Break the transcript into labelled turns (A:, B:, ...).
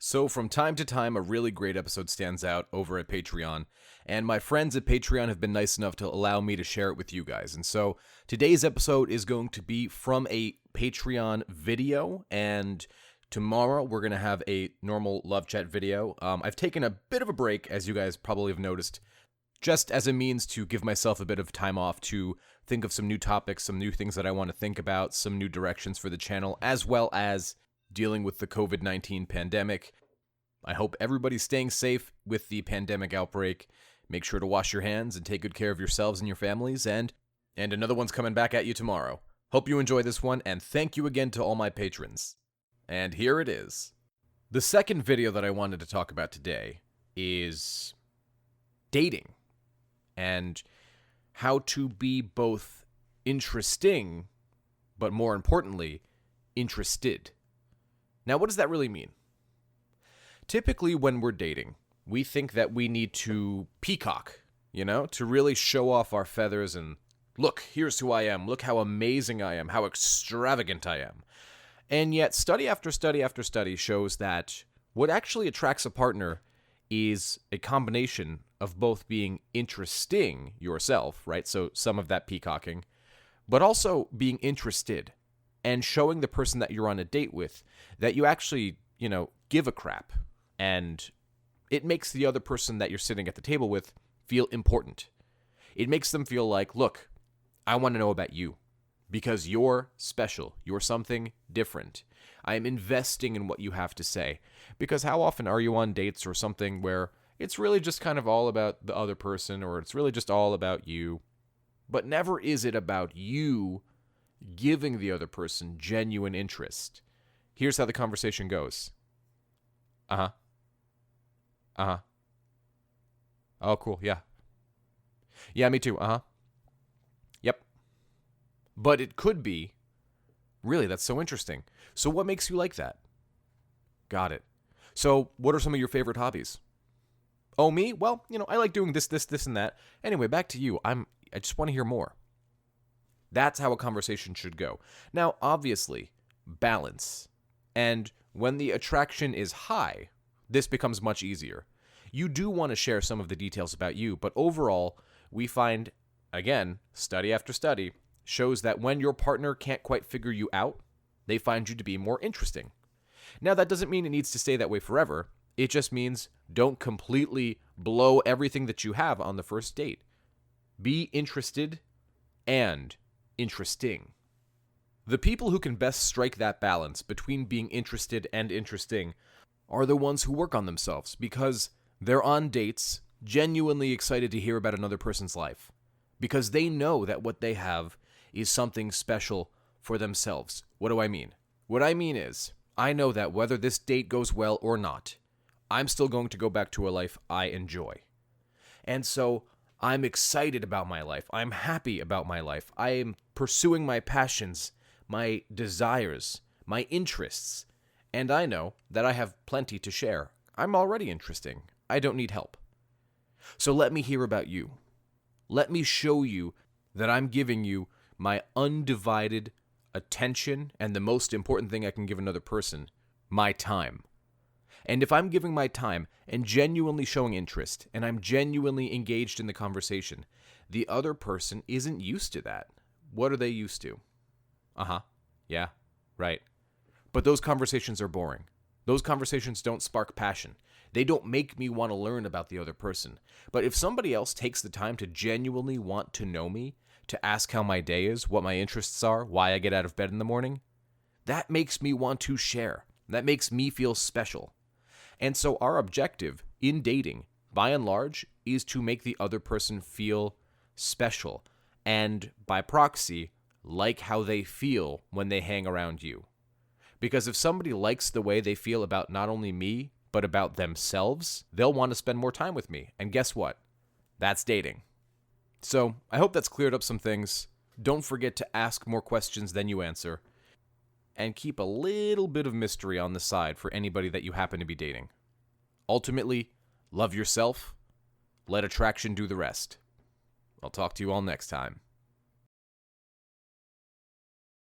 A: So from time to time, a really great episode stands out over at Patreon, and my friends at Patreon have been nice enough to allow me to share it with you guys. And so today's episode is going to be from a Patreon video, and tomorrow we're going to have a normal love chat video. I've taken a bit of a break, as you guys probably have noticed, just as a means to give myself a bit of time off to think of some new topics, some new things that I want to think about, some new directions for the channel, as well as dealing with the COVID-19 pandemic. I hope everybody's staying safe with the pandemic outbreak. Make sure to wash your hands and take good care of yourselves and your families, and another one's coming back at you tomorrow. Hope you enjoy this one, and thank you again to all my patrons. And here it is. The second video that I wanted to talk about today is dating, and how to be both interesting, but more importantly, interested. Now, what does that really mean? Typically, when we're dating, we think that we need to peacock, to really show off our feathers and, look, here's who I am, look how amazing I am, how extravagant I am. And yet, study after study after study shows that what actually attracts a partner is a combination of both being interesting yourself, right? So some of that peacocking, but also being interested and showing the person that you're on a date with that you actually, give a crap. And it makes the other person that you're sitting at the table with feel important. It makes them feel like, look, I want to know about you because you're special. You're something different. I am investing in what you have to say. Because how often are you on dates or something where it's really just kind of all about the other person, or it's really just all about you, but never is it about you giving the other person genuine interest. Here's how the conversation goes. Uh-huh. Oh, cool, yeah. Yeah, me too, Yep. But it could be, really, that's so interesting. So what makes you like that? Got it. So what are some of your favorite hobbies? Oh, me? Well, I like doing this, and that. Anyway, back to you. I just want to hear more. That's how a conversation should go. Now, obviously, balance. And when the attraction is high, this becomes much easier. You do want to share some of the details about you, but overall, we find, again, study after study, shows that when your partner can't quite figure you out, they find you to be more interesting. Now, that doesn't mean it needs to stay that way forever. It just means don't completely blow everything that you have on the first date. Be interested and interesting. The people who can best strike that balance between being interested and interesting are the ones who work on themselves, because they're on dates genuinely excited to hear about another person's life, because they know that what they have is something special for themselves. What do I mean? What I mean is, I know that whether this date goes well or not, I'm still going to go back to a life I enjoy. And so I'm excited about my life. I'm happy about my life. I am pursuing my passions, my desires, my interests. And I know that I have plenty to share. I'm already interesting. I don't need help. So let me hear about you. Let me show you that I'm giving you my undivided attention, and the most important thing I can give another person, my time. And if I'm giving my time and genuinely showing interest, and I'm genuinely engaged in the conversation, the other person isn't used to that. What are they used to? Yeah, right. But those conversations are boring. Those conversations don't spark passion. They don't make me want to learn about the other person. But if somebody else takes the time to genuinely want to know me, to ask how my day is, what my interests are, why I get out of bed in the morning, that makes me want to share. That makes me feel special. And so our objective in dating, by and large, is to make the other person feel special, and by proxy, like how they feel when they hang around you. Because if somebody likes the way they feel about not only me, but about themselves, they'll want to spend more time with me. And guess what? That's dating. So I hope that's cleared up some things. Don't forget to ask more questions than you answer, and keep a little bit of mystery on the side for anybody that you happen to be dating. Ultimately, love yourself. Let attraction do the rest. I'll talk to you all next time.